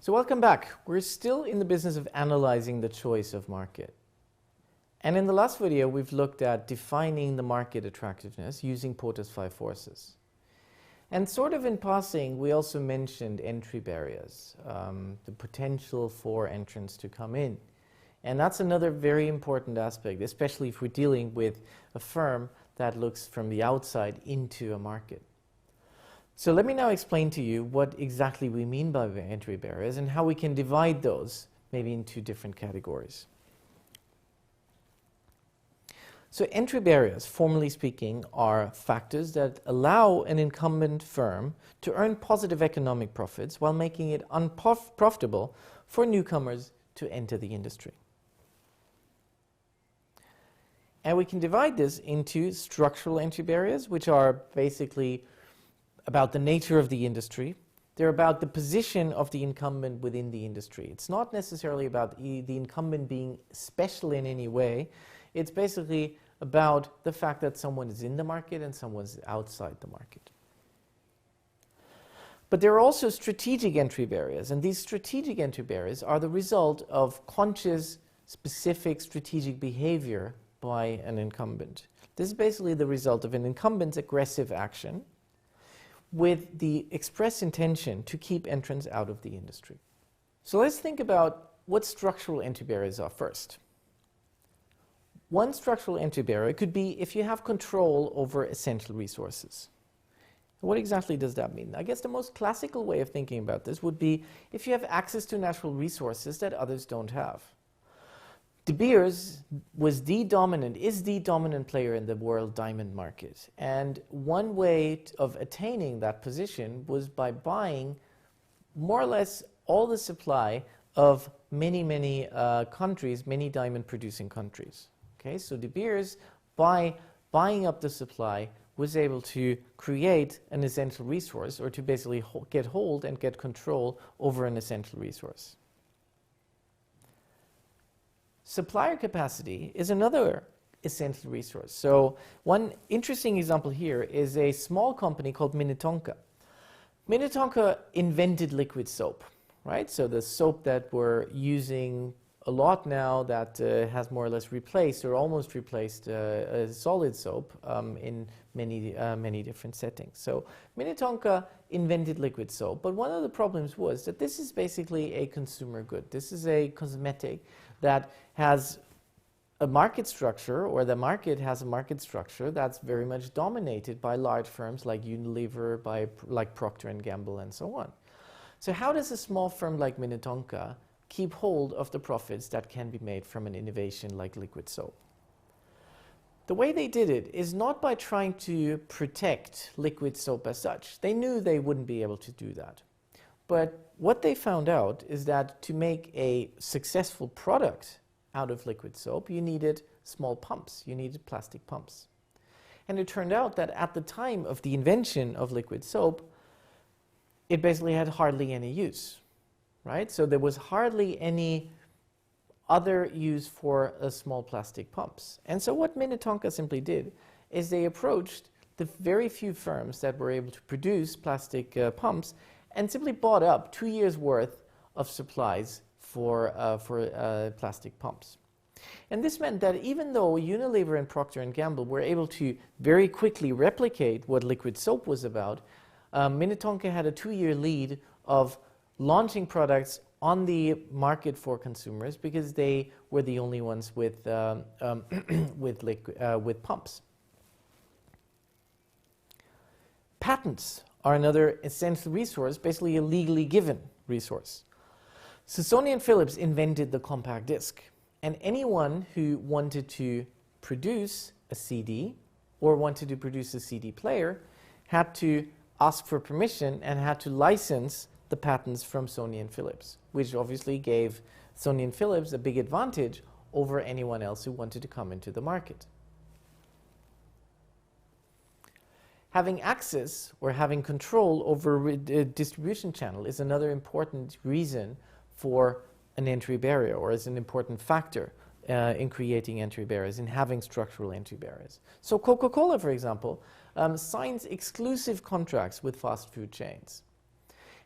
So welcome back. We're still in the business of analyzing the choice of market. And in the last video, we've looked at defining the market attractiveness using Porter's 5 forces. And sort of in passing, we also mentioned entry barriers, the potential for entrants to come in. And that's another very important aspect, especially if we're dealing with a firm that looks from the outside into a market. So let me now explain to you what exactly we mean by entry barriers and how we can divide those maybe into different categories. So entry barriers, formally speaking, are factors that allow an incumbent firm to earn positive economic profits while making it unprofitable for newcomers to enter the industry. And we can divide this into structural entry barriers, which are basically about the nature of the industry. They're about the position of the incumbent within the industry. It's not necessarily about the incumbent being special in any way. It's basically about the fact that someone is in the market and someone's outside the market. But there are also strategic entry barriers, and these strategic entry barriers are the result of conscious, specific strategic behavior by an incumbent. This is basically the result of an incumbent's aggressive action with the express intention to keep entrants out of the industry. So let's think about what structural entry barriers are first. One structural entry barrier could be if you have control over essential resources. What exactly does that mean? I guess the most classical way of thinking about this would be if you have access to natural resources that others don't have. De Beers is the dominant player in the world diamond market. And one way of attaining that position was by buying more or less all the supply of many countries, many diamond producing countries. Okay, so De Beers, by buying up the supply, was able to create an essential resource, or to basically get hold and get control over an essential resource. Supplier capacity is another essential resource. So one interesting example here is a small company called Minnetonka. Minnetonka invented liquid soap, right? So the soap that we're using a lot now that has more or less replaced or almost replaced a solid soap in many different settings. So Minnetonka invented liquid soap, but one of the problems was that this is basically a consumer good. This is a cosmetic that has a market structure, or the market has a market structure that's very much dominated by large firms like Unilever, like Procter & Gamble, and so on. So how does a small firm like Minnetonka keep hold of the profits that can be made from an innovation like liquid soap? The way they did it is not by trying to protect liquid soap as such. They knew they wouldn't be able to do that. But what they found out is that to make a successful product out of liquid soap, you needed small pumps. You needed plastic pumps. And it turned out that at the time of the invention of liquid soap, it basically had hardly any use, right? So there was hardly any other use for small plastic pumps. And so what Minnetonka simply did is they approached the very few firms that were able to produce plastic pumps and simply bought up 2 years' worth of supplies for plastic pumps. And this meant that even though Unilever and Procter & Gamble were able to very quickly replicate what liquid soap was about, Minnetonka had a 2-year lead of launching products on the market for consumers because they were the only ones with pumps. Patents are another essential resource, basically a legally given resource. So Sony and Philips invented the compact disc, and anyone who wanted to produce a CD or wanted to produce a CD player had to ask for permission and had to license the patents from Sony and Philips, which obviously gave Sony and Philips a big advantage over anyone else who wanted to come into the market. Having access or having control over a distribution channel is another important reason for an entry barrier, or is an important factor in creating entry barriers, in having structural entry barriers. So Coca-Cola, for example, signs exclusive contracts with fast food chains.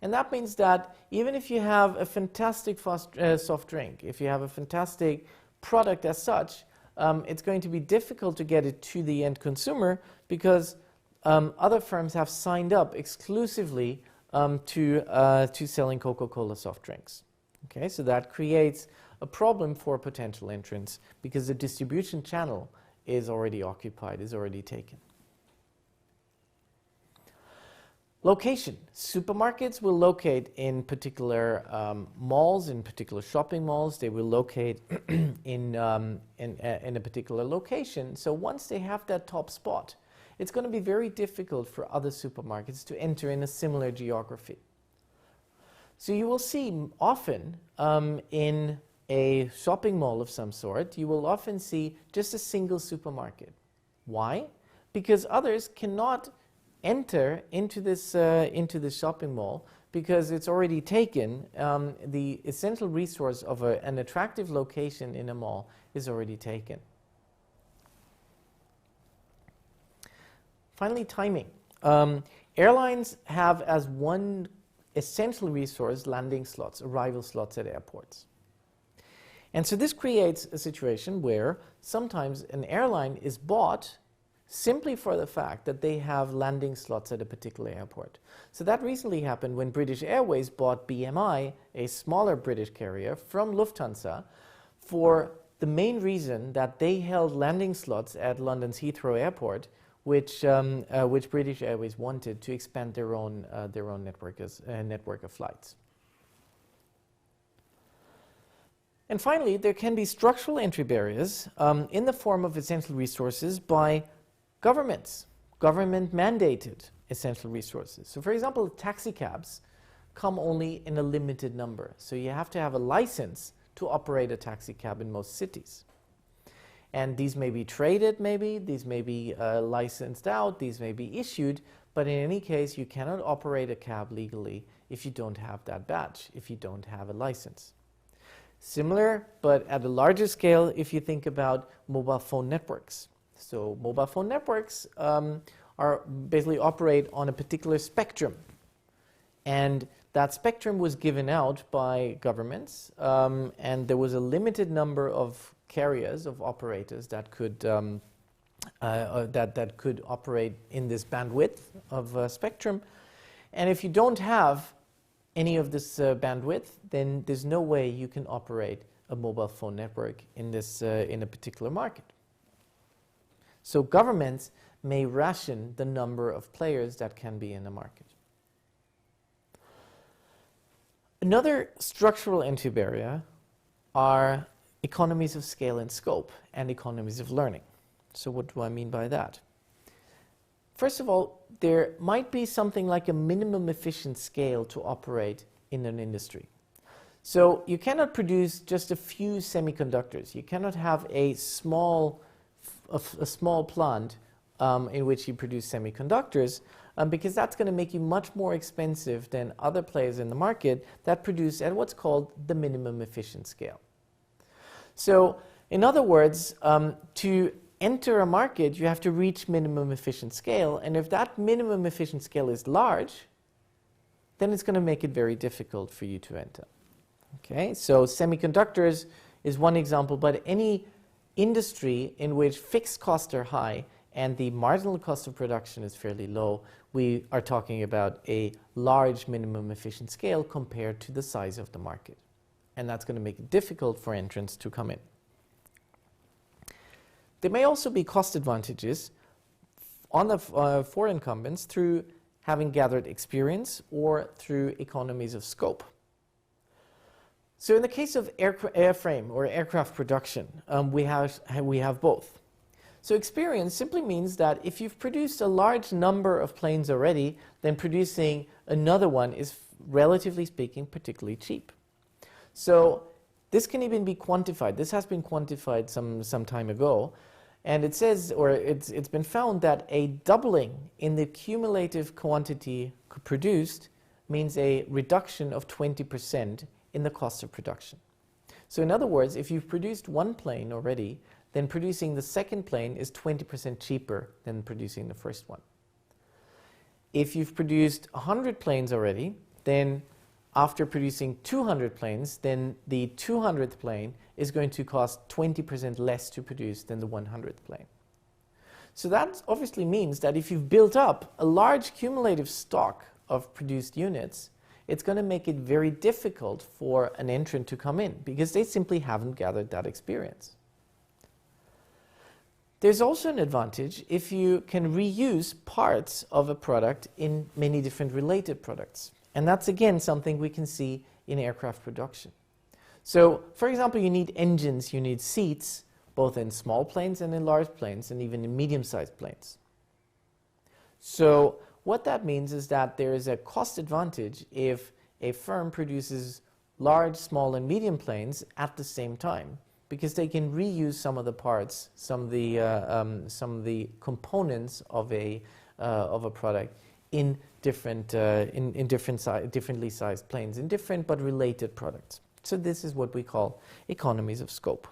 And that means that even if you have a fantastic soft drink, if you have a fantastic product as such, it's going to be difficult to get it to the end consumer because other firms have signed up exclusively to selling Coca-Cola soft drinks. Okay, so that creates a problem for potential entrants because the distribution channel is already occupied, is already taken. Location. Supermarkets will locate in particular malls, in particular shopping malls. They will locate in a particular location. So once they have that top spot, it's going to be very difficult for other supermarkets to enter in a similar geography. So you will see often in a shopping mall of some sort, you will often see just a single supermarket. Why? Because others cannot enter into this shopping mall because it's already taken. The essential resource of an attractive location in a mall is already taken. Finally, timing. Airlines have as one essential resource landing slots, arrival slots at airports. And so this creates a situation where sometimes an airline is bought simply for the fact that they have landing slots at a particular airport. So that recently happened when British Airways bought BMI, a smaller British carrier, from Lufthansa for the main reason that they held landing slots at London's Heathrow Airport, which British Airways wanted to expand their own network of flights. And finally, there can be structural entry barriers in the form of essential resources by governments, government-mandated essential resources. So for example, taxi cabs come only in a limited number. So you have to have a license to operate a taxi cab in most cities. And these may be traded, maybe, these may be licensed out, these may be issued, but in any case, you cannot operate a cab legally if you don't have that badge, if you don't have a license. Similar, but at a larger scale, if you think about mobile phone networks. So mobile phone networks are basically operate on a particular spectrum. And that spectrum was given out by governments, and there was a limited number of carriers, of operators that could that could operate in this bandwidth of spectrum. And if you don't have any of this bandwidth, then there's no way you can operate a mobile phone network in this in a particular market. So governments may ration the number of players that can be in a market. Another structural entry barrier are economies of scale and scope and economies of learning. So what do I mean by that? First of all, there might be something like a minimum efficient scale to operate in an industry. So you cannot produce just a few semiconductors. You cannot have a small plant in which you produce semiconductors because that's going to make you much more expensive than other players in the market that produce at what's called the minimum efficient scale. So in other words, to enter a market, you have to reach minimum efficient scale, and if that minimum efficient scale is large, then it's going to make it very difficult for you to enter. Okay, so semiconductors is one example, but any industry in which fixed costs are high and the marginal cost of production is fairly low, we are talking about a large minimum efficient scale compared to the size of the market. And that's going to make it difficult for entrants to come in. There may also be cost advantages on the, for incumbents through having gathered experience or through economies of scope. So in the case of airframe or aircraft production, we have both. So experience simply means that if you've produced a large number of planes already, then producing another one is, relatively speaking, particularly cheap. So this can even be quantified. This has been quantified some time ago. And it says, or it's been found that a doubling in the cumulative quantity produced means a reduction of 20% in the cost of production. So in other words, if you've produced one plane already, then producing the second plane is 20% cheaper than producing the first one. If you've produced 100 planes already, then after producing 200 planes, then the 200th plane is going to cost 20% less to produce than the 100th plane. So that obviously means that if you've built up a large cumulative stock of produced units, it's going to make it very difficult for an entrant to come in because they simply haven't gathered that experience. There's also an advantage if you can reuse parts of a product in many different related products. And that's again something we can see in aircraft production. So, for example, you need engines, you need seats, both in small planes and in large planes, and even in medium-sized planes. So what that means is that there is a cost advantage if a firm produces large, small, and medium planes at the same time, because they can reuse some of the parts, some of the components of a product in differently sized planes, in different but related products. So this is what we call economies of scope.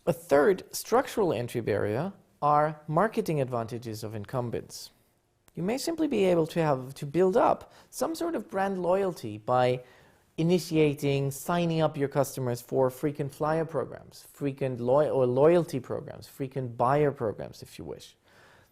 A third structural entry barrier are marketing advantages of incumbents. You may simply be able to build up some sort of brand loyalty by initiating, signing up your customers for frequent flyer programs, frequent loyalty programs, frequent buyer programs, if you wish.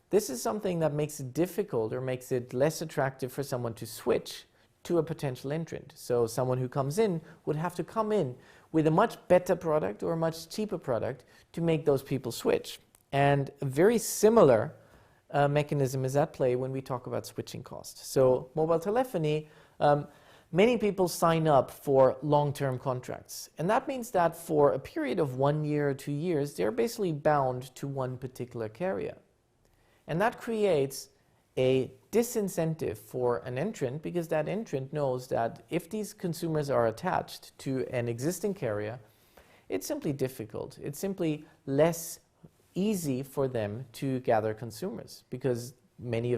This is something that makes it difficult or makes it less attractive for someone to switch to a potential entrant. So someone who comes in would have to come in with a much better product or a much cheaper product to make those people switch. And a very similar mechanism is at play when we talk about switching costs. So mobile telephony, many people sign up for long-term contracts. And that means that for a period of 1 year or 2 years, they're basically bound to one particular carrier. And that creates a disincentive for an entrant, because that entrant knows that if these consumers are attached to an existing carrier, it's simply difficult. It's simply less easy for them to gather consumers, because many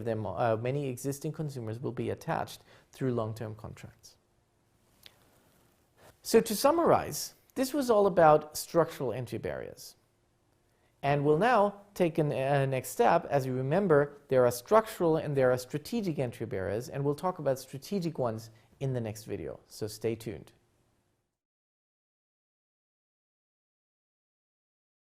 existing consumers will be attached through long-term contracts. So to summarize, this was all about structural entry barriers. And we'll now take a next step. As you remember, there are structural and there are strategic entry barriers, and we'll talk about strategic ones in the next video. So stay tuned.